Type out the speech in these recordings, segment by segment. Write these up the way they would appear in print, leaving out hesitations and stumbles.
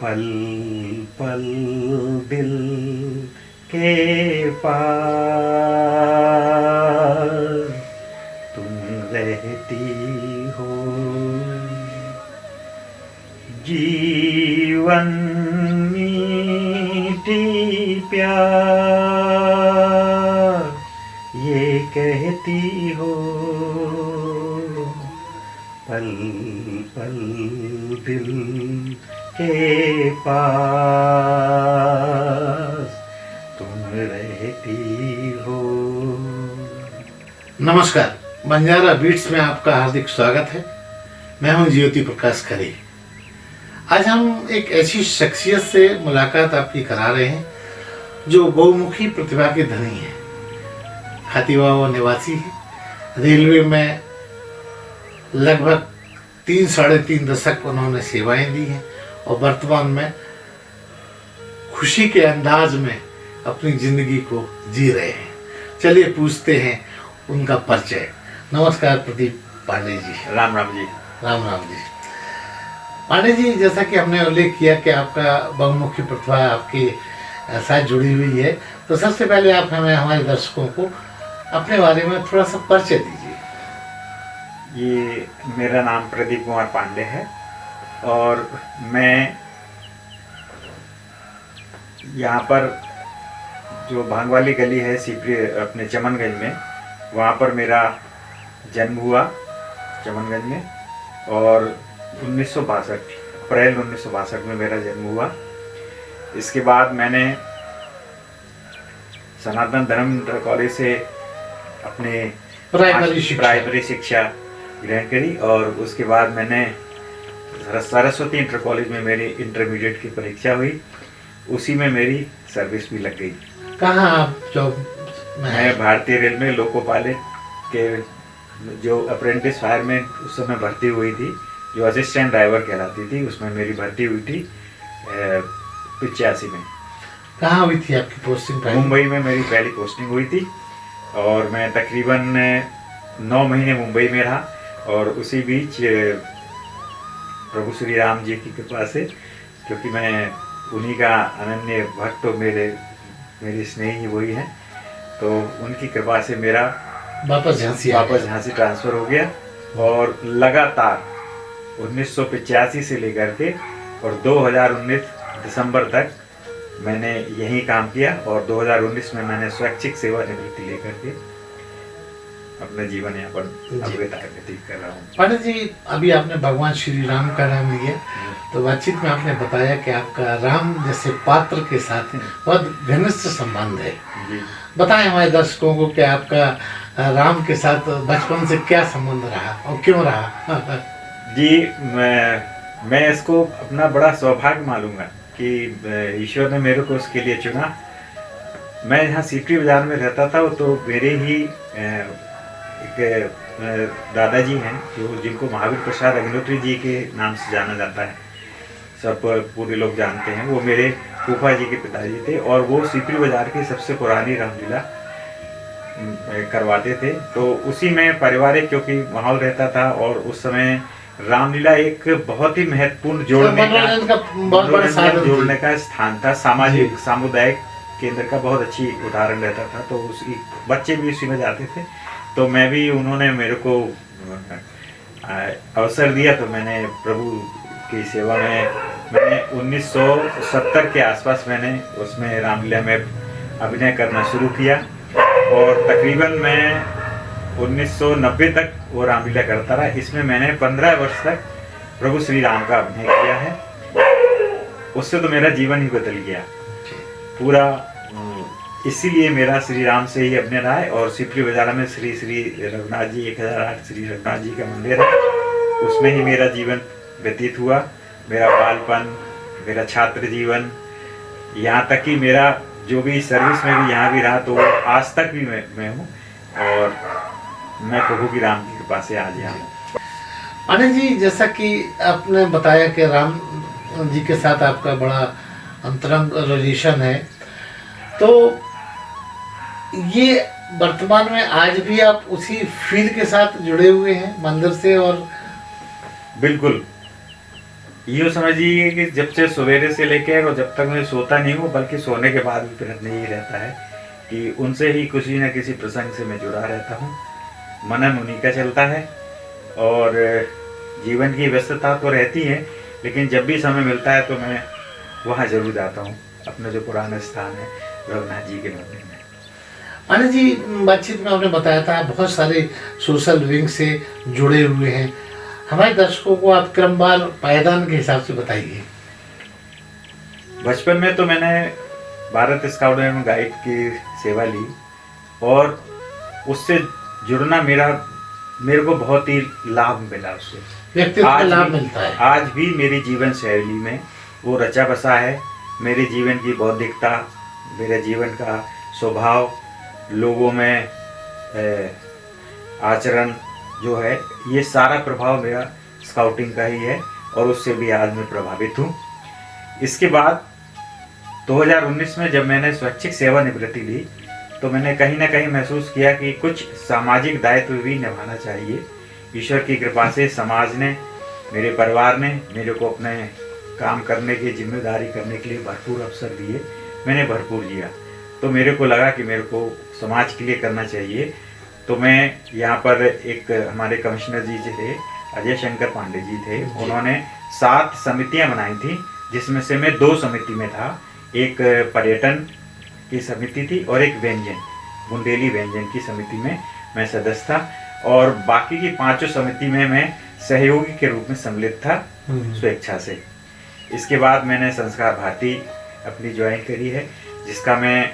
पल पल दिल के पास तुम रहती हो, जीवन मीठी प्यार ये कहती हो, पल पल दिल के पास तुम रहती हो। नमस्कार, बंजारा बीट्स में आपका हार्दिक स्वागत है। मैं हूं ज्योति प्रकाश खरे। आज हम एक ऐसी शख्सियत से मुलाकात आपकी करा रहे हैं जो बहुमुखी प्रतिभा के धनी है। खातीवावा निवासी है। रेलवे में लगभग 3-3.5 दशक उन्होंने सेवाएं दी हैं और वर्तमान में खुशी के अंदाज में अपनी जिंदगी को जी रहे हैं। चलिए पूछते हैं उनका परिचय। नमस्कार प्रदीप पांडे जी। राम राम जी। राम राम जी। पांडे जी, जैसा कि हमने उल्लेख किया कि आपका बहुमुखी प्रतिभा आपके साथ जुड़ी हुई है, तो सबसे पहले आप हमें, हमारे दर्शकों को अपने बारे में थोड़ा सा परिचय दीजिए। ये मेरा नाम प्रदीप कुमार पांडे है और मैं यहाँ पर जो भांग वाली गली है सीपरी अपने चमनगंज में, वहाँ पर मेरा जन्म हुआ चमनगंज में। और 1962 अप्रैल 1962 में मेरा जन्म हुआ। इसके बाद मैंने सनातन धर्म कॉलेज से अपने प्राइमरी शिक्षा ग्रहण करी और उसके बाद मैंने सरस्वती इंटर कॉलेज में मेरी इंटरमीडिएट की परीक्षा हुई। उसी में मेरी सर्विस भी लग गई। कहाँ आप जॉब में? मैं भारतीय रेल में लोको पायलट के जो अप्रेंटिस फायरमैन उस समय भर्ती हुई थी, जो असिस्टेंट ड्राइवर कहलाती थी, उसमें मेरी भर्ती हुई थी 85 में। कहाँ हुई थी आपकी पोस्टिंग? मुंबई में मेरी पहली पोस्टिंग हुई थी और मैं तकरीबन 9 महीने मुंबई में रहा। और उसी बीच प्रभु श्री राम जी की कृपा से, क्योंकि मैं उन्हीं का अनन्य भक्त, तो मेरी स्नेही वही हैं, तो उनकी कृपा से मेरा वापस झांसी ट्रांसफ़र हो गया। और लगातार 1985 से लेकर के और 2019 दिसंबर तक मैंने यही काम किया। और 2019 में मैंने स्वैच्छिक सेवानिवृत्ति लेकर के अपना जीवन यापन व्यतीत कर रहा हूँ। पांडे जी, अभी आपने भगवान श्री राम का नाम लिया, तो बातचीत में आपने बताया कि आपका राम जैसे पात्र के साथ बहुत घनिष्ठ संबंध है। बताएं हमारे दर्शकों को कि आपका राम के साथ बचपन से क्या संबंध रहा और क्यों रहा? जी, मैं इसको अपना बड़ा सौभाग्य मानूंगा कि ईश्वर ने मेरे को उसके लिए चुना। मैं यहाँ सीपरी बाजार में रहता था, तो मेरे ही एक दादाजी हैं जिनको महावीर प्रसाद अग्निहोत्री जी के नाम से जाना जाता है, सब पूरे लोग जानते हैं। वो मेरे फूफा जी के पिताजी थे और वो सीपरी बाजार की सबसे पुरानी रामलीला करवाते थे। तो उसी में पारिवारिक क्योंकि माहौल रहता था और उस समय रामलीला एक बहुत ही महत्वपूर्ण जोड़ने का स्थान था। सामाजिक सामुदायिक केंद्र का बहुत अच्छी उदाहरण रहता था। तो उसकी बच्चे भी उसी में जाते थे, तो मैं भी, उन्होंने मेरे को अवसर दिया, तो मैंने प्रभु की सेवा में मैंने 1970 के आसपास मैंने उसमें रामलीला में अभिनय करना शुरू किया। और तकरीबन मैं 1990 तक वो रामलीला करता रहा। इसमें मैंने 15 वर्ष तक प्रभु श्री राम का अभिनय किया है। उससे तो मेरा जीवन ही बदल गया पूरा। इसीलिए मेरा श्री राम से ही अभिनय रहा है। और सीपरी बाजार में श्री रघुनाथ जी 1008 श्री रघुनाथ जी का मंदिर है, उसमें ही मेरा जीवन व्यतीत हुआ। मेरा बालपन, मेरा छात्र जीवन, यहाँ तक कि मेरा जो भी सर्विस में भी यहाँ भी रहा, तो आज तक भी मैं हूँ। और मैं प्रभु की राम की कृपा से आज यहाँ हूँ। पांडे जी, जैसा कि आपने बताया कि राम जी के साथ आपका बड़ा अंतरंग रिलेशन है, तो ये वर्तमान में आज भी आप उसी फील्ड के साथ जुड़े हुए हैं मंदिर से? और बिल्कुल, यूँ समझिए कि जब से सवेरे से लेकर और जब तक मैं सोता नहीं हूँ, बल्कि सोने के बाद भी प्रयत्न यही रहता है कि उनसे ही किसी न किसी प्रसंग से मैं जुड़ा रहता हूँ। मनन उन्हीं का चलता है और जीवन की व्यस्तता तो रहती है, लेकिन जब भी समय मिलता है तो मैं वहाँ जरूर जाता हूँ, अपना जो पुराना स्थान है रघुनाथ जी के मंदिर में। आनंद जी, बातचीत में आपने बताया था आप बहुत सारे सोशल विंग से जुड़े हुए हैं। हमारे दर्शकों को आप क्रमवार पायदान के हिसाब से बताइए। बचपन में तो मैंने भारत स्काउट एवं गाइड की सेवा ली और उससे जुड़ना मेरे को बहुत ही लाभ मिला उससे। व्यक्तित्व को लाभ मिलता है। आज भी मेरी जीवन शैली में वो रचा बसा है। मेरे जीवन की बौद्धिकता, मेरे जीवन का स्वभाव, लोगों में आचरण जो है, ये सारा प्रभाव मेरा स्काउटिंग का ही है और उससे भी आज मैं प्रभावित हूँ। इसके बाद 2019 में जब मैंने स्वैच्छिक सेवानिवृत्ति ली तो मैंने कहीं ना कहीं महसूस किया कि कुछ सामाजिक दायित्व भी निभाना चाहिए। ईश्वर की कृपा से समाज ने, मेरे परिवार ने मेरे को अपने काम करने की, जिम्मेदारी करने के लिए भरपूर अवसर दिए। मैंने भरपूर जिया, तो मेरे को लगा कि मेरे को समाज के लिए करना चाहिए। तो मैं यहाँ पर एक हमारे कमिश्नर जी थे, अजय शंकर पांडे जी थे, उन्होंने 7 समितियाँ बनाई थी, जिसमें से मैं 2 समिति में था। एक पर्यटन की समिति थी और एक व्यंजन, बुंदेली व्यंजन की समिति में मैं सदस्य था और बाकी की 5 समिति में मैं सहयोगी के रूप में सम्मिलित था स्वेच्छा से। इसके बाद मैंने संस्कार भारती अपनी ज्वाइन करी है, जिसका मैं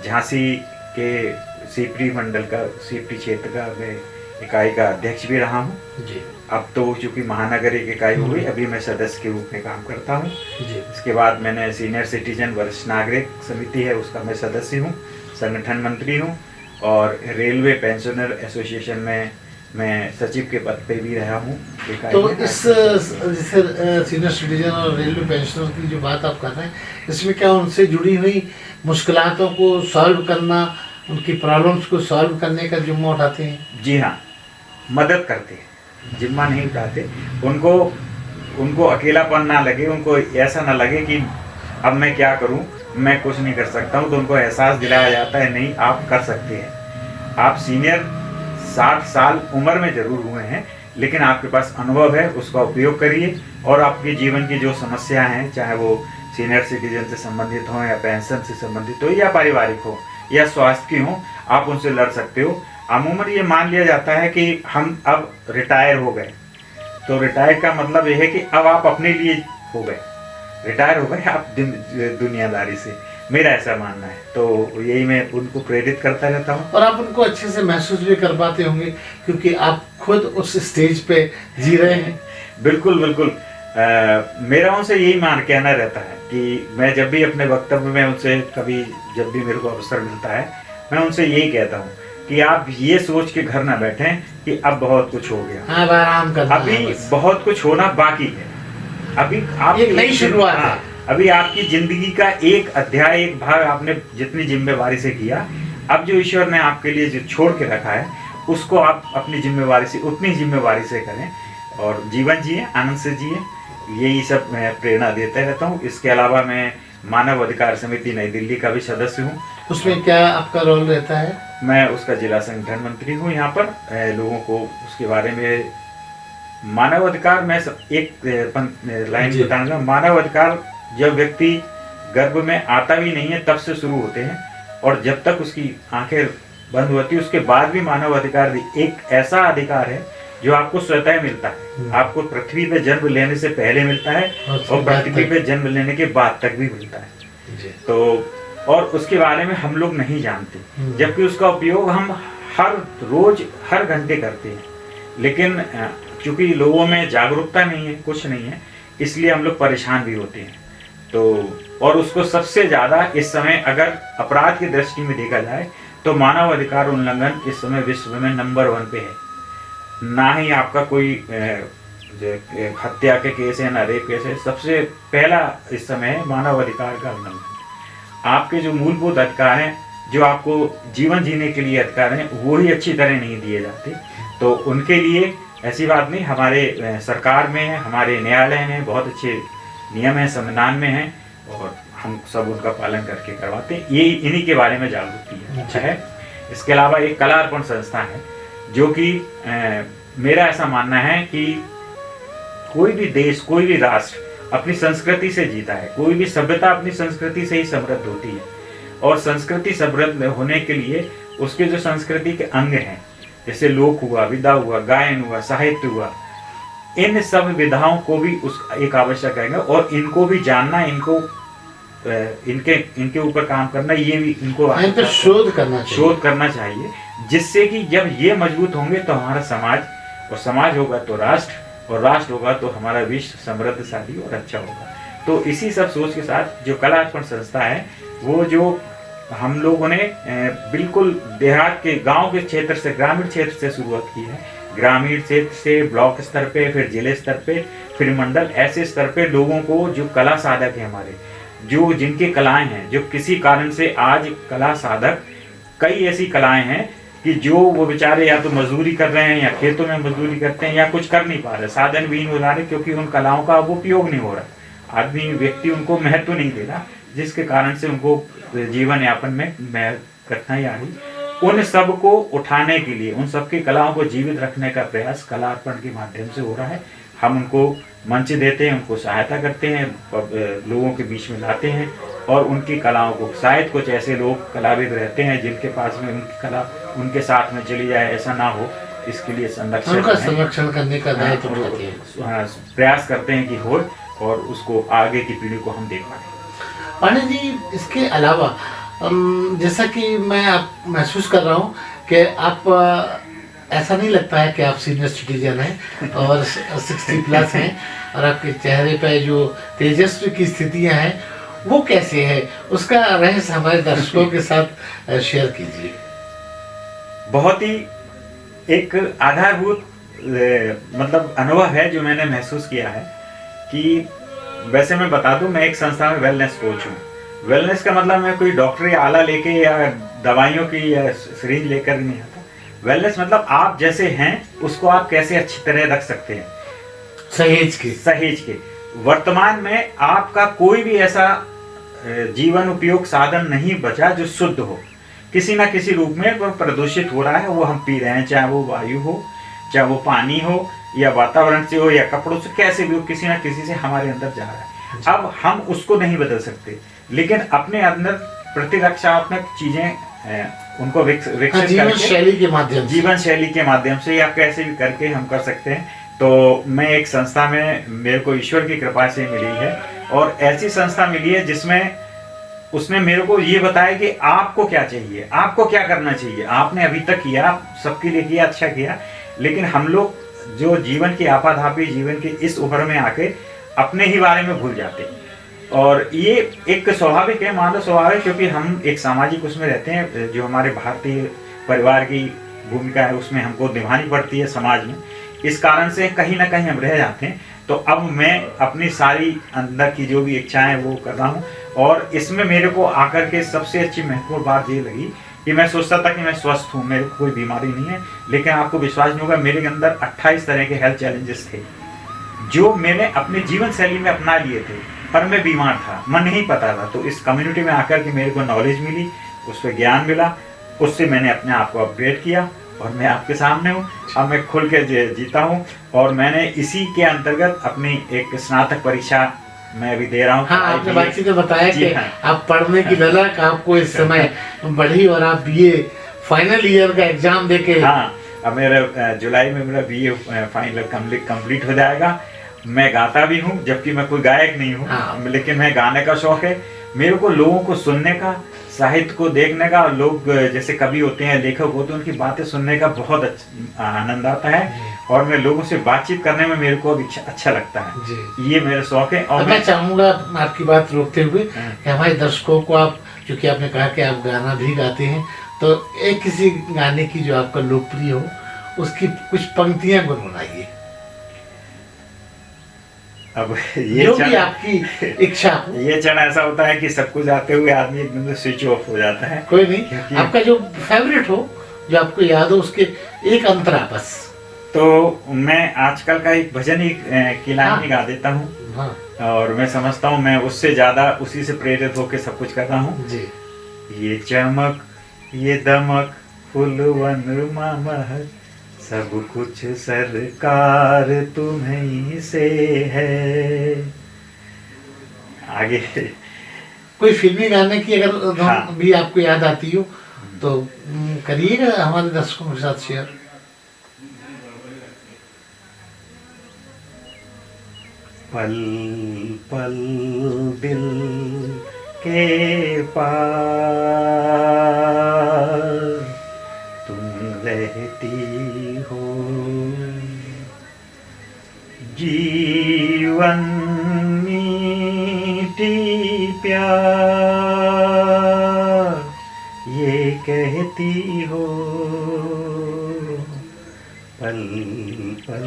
झांसी के सीपरी मंडल का, सीपरी क्षेत्र का मैं इकाई का अध्यक्ष भी रहा हूँ जी। अब तो चूँकि महानगर एक इकाई हो गई, अभी मैं सदस्य के रूप में काम करता हूँ जी। इसके बाद मैंने सीनियर सिटीजन वरिष्ठ नागरिक समिति है, उसका मैं सदस्य हूँ, संगठन मंत्री हूँ और रेलवे पेंशनर एसोसिएशन में मैं सचिव के पद पे भी रहा हूँ। तो इस जैसे सीनियर सिटीजन और रेलवे पेंशनर की जो बात आप कर रहे हैं, इसमें क्या उनसे जुड़ी हुई मुश्किलातों को सॉल्व करना, उनकी प्रॉब्लम्स को सॉल्व करने का जिम्मा उठाते हैं? जी हाँ, मदद करते हैं, जिम्मा नहीं उठाते। उनको अकेलापन ना लगे, उनको ऐसा ना लगे कि अब मैं क्या करूं, मैं कुछ नहीं कर सकता हूं, तो उनको एहसास दिलाया जाता है नहीं, आप कर सकते हैं। आप सीनियर 60 साल उम्र में जरूर हुए हैं, लेकिन आपके पास अनुभव है, उसका उपयोग करिए और आपके जीवन की जो समस्या हैं, चाहे वो सीनियर सिटीजन से संबंधित हो या पेंशन से संबंधित हो या पारिवारिक हो या स्वास्थ्य की हो, आप उनसे लड़ सकते हो। अमूमन ये मान लिया जाता है कि हम अब रिटायर हो गए, तो रिटायर का मतलब यह है कि अब आप अपने लिए हो गए, रिटायर हो गए आप दुनियादारी से, मेरा ऐसा मानना है। तो यही मैं उनको प्रेरित करता रहता हूँ। और आप उनको अच्छे से महसूस भी कर पाते होंगे क्योंकि आप खुद उस स्टेज पे जी रहे हैं। बिल्कुल बिल्कुल। मेरा उनसे यही कहना रहता है कि मैं जब भी अपने वक्तव्य में उनसे, कभी जब भी मेरे को अवसर मिलता है, मैं उनसे यही कहता हूँ कि आप ये सोच के घर ना बैठें कि अब बहुत कुछ हो गया, हाँ, आराम करना, अभी बहुत कुछ होना बाकी है। अभी आप एक नई शुरुआत है। अभी आपकी जिंदगी का एक अध्याय, एक भाग आपने जितनी जिम्मेवारी से किया, अब जो ईश्वर ने आपके लिए जो छोड़ के रखा है, उसको आप अपनी जिम्मेवारी से, उतनी जिम्मेवारी से करें और जीवन जिए, आनंद से जिए। यही सब मैं प्रेरणा देता रहता हूँ। इसके अलावा मैं मानव अधिकार समिति नई दिल्ली का भी सदस्य हूँ। उसमें क्या आपका रोल रहता है? मैं उसका जिला संगठन मंत्री हूँ। यहाँ पर लोगों को उसके बारे में, मानव अधिकार, मैं एक लाइन बताऊंगा। मानव अधिकार जब व्यक्ति गर्भ में आता भी नहीं है तब से शुरू होते हैं और जब तक उसकी आंखें बंद होती है उसके बाद भी मानव अधिकार एक ऐसा अधिकार है जो आपको स्वतः मिलता है। आपको पृथ्वी पे जन्म लेने से पहले मिलता है और पृथ्वी पे जन्म लेने के बाद तक भी मिलता है। तो और उसके बारे में हम लोग नहीं जानते, जबकि उसका उपयोग हम हर रोज हर घंटे करते हैं। लेकिन चूंकि लोगों में जागरूकता नहीं है, कुछ नहीं है, इसलिए हम लोग परेशान भी होते हैं। तो और उसको सबसे ज्यादा इस समय अगर अपराध की दृष्टि में देखा जाए तो मानव अधिकार उल्लंघन इस समय विश्व में नंबर 1 पे है। ना ही आपका कोई हत्या के केस है, ना रेप केस है। सबसे पहला इस समय है मानव अधिकार का उल्लंघन। आपके जो मूलभूत अधिकार हैं, जो आपको जीवन जीने के लिए अधिकार हैं, वो ही अच्छी तरह नहीं दिए जाते। तो उनके लिए ऐसी बात नहीं, हमारे सरकार में, हमारे न्यायालय में बहुत अच्छे नियम हैं, संविधान में हैं, और हम सब उनका पालन करके करवाते हैं। ये इन्हीं के बारे में जागरूकता है। इसके अलावा एक कला अर्पण संस्था है, जो कि मेरा ऐसा मानना है कि कोई भी देश, कोई भी राष्ट्र अपनी संस्कृति से जीता है। कोई भी सभ्यता अपनी संस्कृति से ही समृद्ध होती है, और संस्कृति समृद्ध होने के लिए उसके जो संस्कृति के अंग हैं, जैसे लोक हुआ, विधा हुआ, गायन हुआ, साहित्य हुआ, इन सब विधाओं को भी उस एक आवश्यक है, और इनको भी जानना, इनके ऊपर काम करना, ये भी इनको शोध करना चाहिए, जिससे कि जब ये मजबूत होंगे तो हमारा समाज, और समाज होगा तो राष्ट्र, और राष्ट्र होगा तो हमारा विश्व समृद्धशाली और अच्छा होगा। तो इसी सब सोच के साथ जो कला अर्पण संस्था है, वो जो हम लोगों ने बिल्कुल देहात के, गांव के क्षेत्र से, ग्रामीण क्षेत्र से शुरुआत की है। ग्रामीण क्षेत्र से ब्लॉक स्तर पे, फिर जिले स्तर पे, फिर मंडल, ऐसे स्तर पे लोगों को, जो कला साधक हैं हमारे, जो जिनके कलाएं हैं, जो किसी कारण से आज कला साधक, कई ऐसी कलाएं हैं कि जो वो बेचारे या तो मजदूरी कर रहे हैं, या खेतों में मजदूरी करते हैं, या कुछ कर नहीं पा रहे, साधन विहीन हो जा रहे, क्योंकि उन कलाओं का अब उपयोग नहीं हो रहा। आदमी, व्यक्ति उनको महत्व नहीं दे रहा, जिसके कारण से उनको जीवन यापन में कठिनाई आ रही। उन सब को उठाने के लिए, उन सबकी कलाओं को जीवित रखने का प्रयास कला अर्पण के माध्यम से हो रहा है। हम उनको मंच देते हैं, उनको सहायता करते हैं, लोगों के बीच में लाते हैं, और उनकी कलाओं को, शायद कुछ ऐसे लोग कलाविद रहते हैं जिनके पास में उनकी कला उनके साथ में चली जाए, ऐसा ना हो, इसके लिए संरक्षण करने का दायित्व उठाते हैं, प्रयास करते हैं कि हो, और उसको आगे की पीढ़ी को हम देख पाए। पांडे जी, इसके अलावा जैसा कि मैं आप महसूस कर रहा हूँ कि आप, ऐसा नहीं लगता है कि आप सीनियर सिटीजन हैं और 60+ हैं, और आपके चेहरे पे जो तेजस्वी की स्थितियाँ हैं, वो कैसे है, उसका रहस्य हमारे दर्शकों के साथ शेयर कीजिए। बहुत ही एक आधारभूत मतलब अनुभव है जो मैंने महसूस किया है कि, वैसे मैं बता दूं, मैं एक संस्था में वेलनेस कोच हूँ। वेलनेस का मतलब मैं कोई डॉक्टरी आला लेके या दवाइयों की या सीरीज लेकर नहीं आता। वेलनेस मतलब आप जैसे हैं उसको आप कैसे अच्छी तरह रख सकते हैं, सहेज के। वर्तमान में आपका कोई भी ऐसा जीवन उपयोग साधन नहीं बचा जो शुद्ध हो, किसी ना किसी रूप में वो प्रदूषित हो रहा है। वो हम पी रहे हैं, चाहे वो वायु हो, चाहे वो पानी हो, या वातावरण से हो, या कपड़ों से, कैसे भी हो, किसी ना किसी से हमारे अंदर जा रहा है। अब हम उसको नहीं बदल सकते, लेकिन अपने अंदर प्रतिरक्षात्मक चीजें उनको विकसित करके, जीवन शैली के माध्यम से, या कैसे भी करके हम कर सकते हैं। तो मैं एक संस्था में, मेरे को ईश्वर की कृपा से मिली है, और ऐसी संस्था मिली है जिसमें उसने मेरे को ये बताया कि आपको क्या चाहिए, आपको क्या करना चाहिए। आपने अभी तक किया, सबके लिए किया, अच्छा किया, लेकिन हम लोग जो जीवन की आपाधापी, जीवन की इस उम्र में आके अपने ही बारे में भूल जाते हैं। और ये एक स्वाभाविक है, मानव स्वभाव है, क्योंकि हम एक सामाजिक उसमें रहते हैं, जो हमारे भारतीय परिवार की भूमिका है उसमें हमको निभानी पड़ती है समाज में। इस कारण से कहीं ना कहीं हम रह जाते हैं। तो अब मैं अपनी सारी अंदर की जो भी इच्छाएं वो कर रहा हूँ, और इसमें मेरे को आकर के सबसे अच्छी महत्वपूर्ण बात ये लगी कि मैं सोचता था कि मैं स्वस्थ हूँ, मेरे को कोई बीमारी नहीं है, लेकिन आपको विश्वास नहीं होगा, मेरे अंदर 28 तरह के हेल्थ चैलेंजेस थे जो मैंने अपने जीवन शैली में अपना लिए थे, पर मैं बीमार था, मन नहीं पता था। तो इस कम्युनिटी में आकर के मेरे को नॉलेज मिली, उस पर ज्ञान मिला, उससे मैंने अपने आप को अपग्रेड किया, और मैं आपके सामने हूँ। अब मैं खुल के जीता हूँ, और मैंने इसी के अंतर्गत अपनी एक स्नातक परीक्षा मैं अभी दे रहा हूँ। हाँ, आपने बातचीत में बताया कि आप पढ़ने की ललक आपको इस समय बढ़ी, और आप BA फाइनल ईयर का एग्जाम देके। हाँ, अब मेरा जुलाई में मेरा BA फाइनल कंप्लीट हो जाएगा। मैं गाता भी हूँ, जबकि मैं कोई गायक नहीं हूँ। हाँ। लेकिन मैं गाने का शौक है मेरे को, लोगों को सुनने का, साहित्य को देखने का। लोग जैसे कवि होते हैं, लेखक होते हैं, उनकी बातें सुनने का बहुत आनंद आता है, और मैं लोगों से बातचीत करने में मेरे को अच्छा लगता है। ये मेरा शौक है। और मैं चाहूँगा आपकी बात रोकते हुए कि हमारे दर्शकों को आप, क्योंकि आपने कहा कि आप गाना भी गाते हैं, तो एक किसी गाने की जो आपका लोकप्रिय हो उसकी कुछ पंक्तियां गुनगुनाइए। अब ये जो भी आपकी इच्छा हो। ये क्षण ऐसा होता है कि सब कुछ आते हुए आदमी एकदम से स्विच ऑफ हो जाता है। कोई नहीं, आपका जो फेवरेट हो, जो आपको याद हो, उसके एक अंतरा बस। तो मैं आजकल का एक भजन ही की लाइन ही गा देता हूँ। हाँ और मैं समझता हूँ मैं उससे ज्यादा उसी से प्रेरित होकर सब कुछ कर रहा हूँ। जी। ये चमक, ये दमक, फुलवन महक, सब कुछ सरकार तुम्हीं से है। आगे कोई फिल्मी गाने की अगर धुन हाँ। भी आपको याद आती हो तो करिएगा हमारे दर्शकों के साथ शेयर। पल पल दिल के पार तुम रहती हो, जीवन मीठी प्यार ये कहती हो, पल पल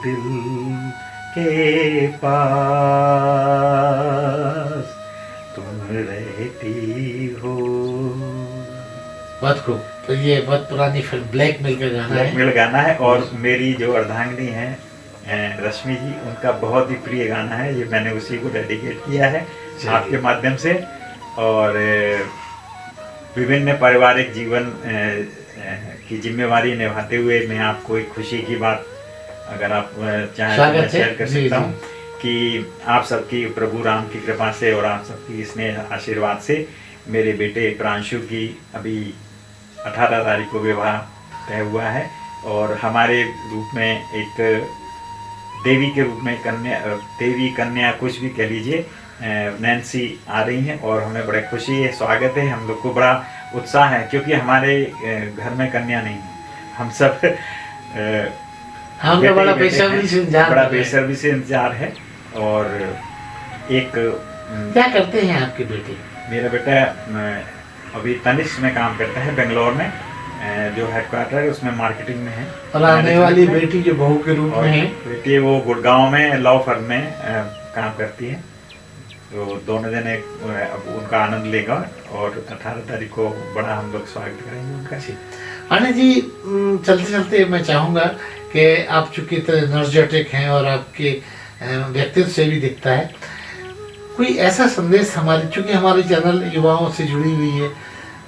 दिल के पास तुम रहती हो। बहुत खूब। तो ये बहुत पुरानी फिल्म ब्लैकमेल का गाना है। ब्लैकमेल गाना है और मेरी जो अर्धांगिनी है रश्मि जी, उनका बहुत ही प्रिय गाना है ये। मैंने उसी को डेडिकेट किया है आपके माध्यम से। और विभिन्न पारिवारिक जीवन की जिम्मेवारी निभाते हुए मैं आपको एक खुशी की बात अगर आप चाहें तो मैं शेयर कर सकता हूँ कि आप सबकी प्रभु राम की कृपा से और आप सबकी स्नेह आशीर्वाद से मेरे बेटे प्रांशु की अभी 18 तारीख को विवाह तय हुआ है। और हमारे रूप में एक देवी के रूप में देवी कन्या कुछ भी कह लीजिए, नैन्सी आ रही हैं और हमें बड़े खुशी है, स्वागत है। हम लोग को बड़ा उत्साह है क्योंकि हमारे घर में कन्या नहीं है। हम सब हमका बड़ा बेसब्री से इंतजार है। और एक क्या करते हैं आपके बेटे? मेरा बेटा अभी तनिष्क में काम करता है बेंगलोर में, जो हेडक्वार्टर है उसमें मार्केटिंग में है। और आने वाली बेटी जो बहू के रूप में है, बेटी वो गुड़गांव में लॉ फर्म में काम करती है। तो दोनों जने अब उनका आनंद लेगा और 18 तारीख को बड़ा हम लोग स्वागत करेंगे उनका। आनंद जी, चलते चलते मैं चाहूँगा कि आप चूँकि एनर्जेटिक हैं और आपके व्यक्तित्व से भी दिखता है, कोई ऐसा संदेश हमारे, चूँकि हमारी चैनल युवाओं से जुड़ी हुई है,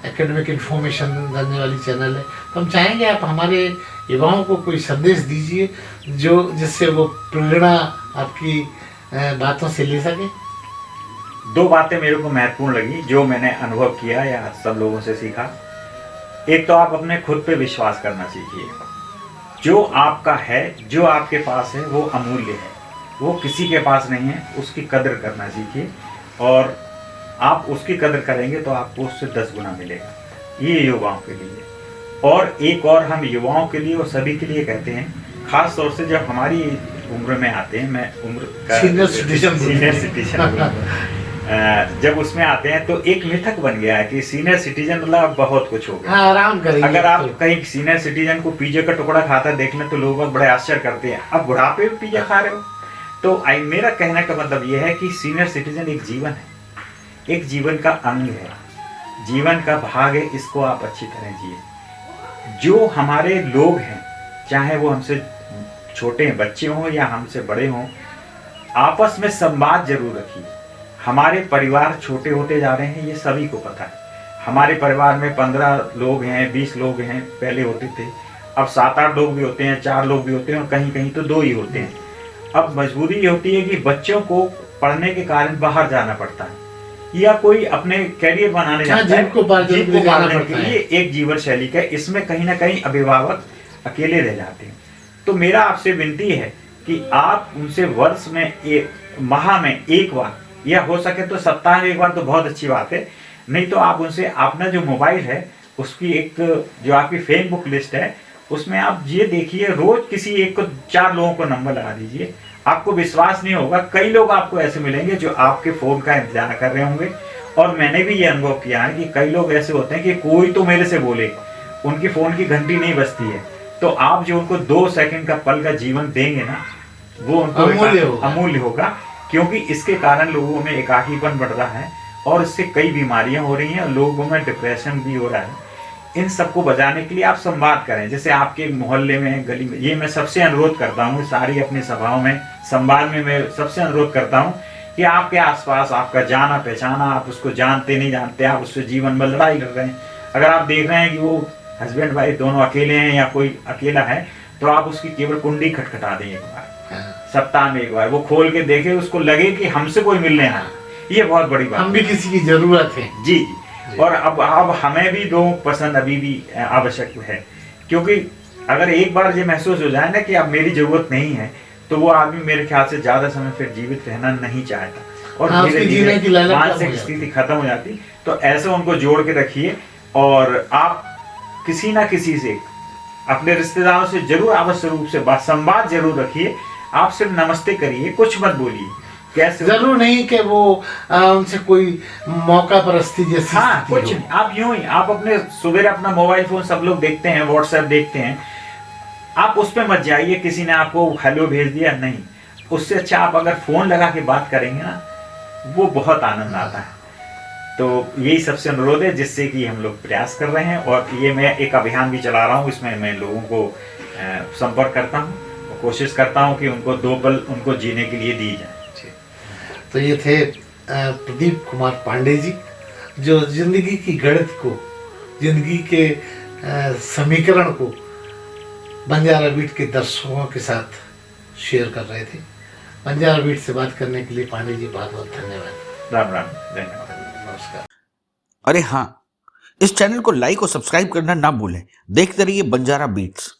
एकेडमिक इन्फॉर्मेशन देने वाली चैनल है, तो हम चाहेंगे आप हमारे युवाओं को कोई संदेश दीजिए जो जिससे वो प्रेरणा आपकी बातों से ले सके। दो बातें मेरे को महत्वपूर्ण लगी जो मैंने अनुभव किया या सब लोगों से सीखा। एक तो आप अपने खुद पे विश्वास करना सीखिए। जो आपका है, जो आपके पास है, वो अमूल्य है, वो किसी के पास नहीं है। उसकी कदर करना सीखिए और आप उसकी कदर करेंगे तो आपको उससे 10 गुना मिलेगा। ये युवाओं के लिए। और एक और हम युवाओं के लिए और सभी के लिए कहते हैं, खास तौर से जब हमारी उम्र में आते हैं, मैं उम्र का सीनियर सिटीजन जब उसमें आते हैं तो एक मिथक बन गया है कि सीनियर सिटीजन मतलब बहुत कुछ हो गया। आराम करेंगे। अगर आप कहीं सीनियर सिटीजन को पिज्जा का टुकड़ा खाता देख लें तो लोग बहुत बड़े आश्चर्य करते हैं, अब बुढ़ापे में पिज्जा खा रहे हो। तो मेरा कहने का मतलब यह है कि सीनियर सिटीजन एक जीवन है, एक जीवन का अंग है, जीवन का भाग है। इसको आप अच्छी तरह जिए। जो हमारे लोग हैं, चाहे वो हमसे छोटे बच्चे हों या हमसे बड़े हों, आपस में संवाद जरूर रखिए। हमारे परिवार छोटे होते जा रहे हैं, ये सभी को पता है। हमारे परिवार में 15 लोग हैं, 20 लोग हैं, पहले होते थे। अब 7-8 लोग भी होते हैं, 4 लोग भी होते हैं और कहीं कहीं तो 2 ही होते हैं। अब मजबूरी ये होती है कि बच्चों को पढ़ने के कारण बाहर जाना पड़ता है या कोई अपने कैरियर बनाने जाता है, जिनको पालने के लिए एक जीवन शैली का, इसमें कहीं ना कहीं अभिभावक अकेले रह जाते हैं। तो मेरा आपसे विनती है कि आप उनसे वर्ष में माह में एक बार या हो सके तो सप्ताह में एक बार तो बहुत अच्छी बात है, नहीं तो आप उनसे अपना जो मोबाइल है उसकी एक जो आपकी फेसबुक लिस्ट है उसमें आप ये देखिए, रोज किसी एक को 4 लोगों को नंबर लगा दीजिए। आपको विश्वास नहीं होगा, कई लोग आपको ऐसे मिलेंगे जो आपके फोन का इंतजार कर रहे होंगे। और मैंने भी ये अनुभव किया है कि कई लोग ऐसे होते हैं कि कोई तो मेरे से बोले, उनकी फोन की घंटी नहीं बजती है, तो आप जो उनको 2 सेकंड का पल का जीवन देंगे ना, वो उनको अमूल्य होगा। क्योंकि इसके कारण लोगों में एकाकीपन बढ़ रहा है और इससे कई बीमारियां हो रही हैं और लोगों में डिप्रेशन भी हो रहा है। इन सबको बजाने के लिए आप संवाद करें। जैसे आपके मोहल्ले में, गली में, ये मैं सबसे अनुरोध करता हूँ, सारी अपनी सभाओं में, संवाद में मैं सबसे अनुरोध करता हूँ कि आपके आसपास आपका जाना पहचाना, आप उसको जानते नहीं जानते, आप उससे जीवन में लड़ाई लड़ रहे हैं, अगर आप देख रहे हैं कि वो हस्बैंड वाइफ दोनों अकेले हैं या कोई अकेला है, तो आप उसकी केवल कुंडी खटखटा दें एक बार, सप्ताह में एक बार वो खोल के देखे, उसको लगे कि हमसे कोई मिलने आया, ये बहुत बड़ी बात, हम भी किसी की जरूरत है। जी जी। और अब हमें भी लोग पसंद अभी भी आवश्यक है, क्योंकि अगर एक बार ये महसूस हो जाए ना कि अब मेरी जरूरत नहीं है, तो वो आदमी मेरे ख्याल से ज्यादा समय फिर जीवित रहना नहीं चाहता और धीरे धीरे मानसिक स्थिति खत्म हो जाती। तो ऐसे उनको जोड़ के रखिए और आप किसी ना किसी से, अपने रिश्तेदारों से जरूर आवश्यक रूप से संवाद जरूर रखिए। आप सिर्फ नमस्ते करिए, कुछ मत बोलिए, कैसे, जरूर नहीं कि वो उनसे कोई मौका परस्ती जैसी, हाँ कुछ नहीं, आप यूं ही, आप अपने सुबह अपना मोबाइल फोन सब लोग देखते हैं, व्हाट्सएप देखते हैं, आप उस पर मत जाइए, किसी ने आपको हेलो भेज दिया, नहीं, उससे अच्छा आप अगर फोन लगा के बात करेंगे ना, वो बहुत आनंद आता है। तो यही सबसे अनुरोध है जिससे कि हम लोग प्रयास कर रहे हैं, और ये मैं एक अभियान भी चला रहा हूँ, इसमें मैं लोगों को संपर्क करता हूँ, कोशिश करता हूँ कि उनको 2 पल उनको जीने के लिए दी जाए। तो ये थे प्रदीप कुमार पांडे जी, जो जिंदगी की गणित को, जिंदगी के समीकरण को बंजारा बीट के दर्शकों के साथ शेयर कर रहे थे। बंजारा बीट से बात करने के लिए पांडे जी बहुत बहुत धन्यवाद। राम राम, धन्यवाद, नमस्कार। अरे हाँ, इस चैनल को लाइक और सब्सक्राइब करना ना भूलें। देखते रहिए बंजारा बीट्स।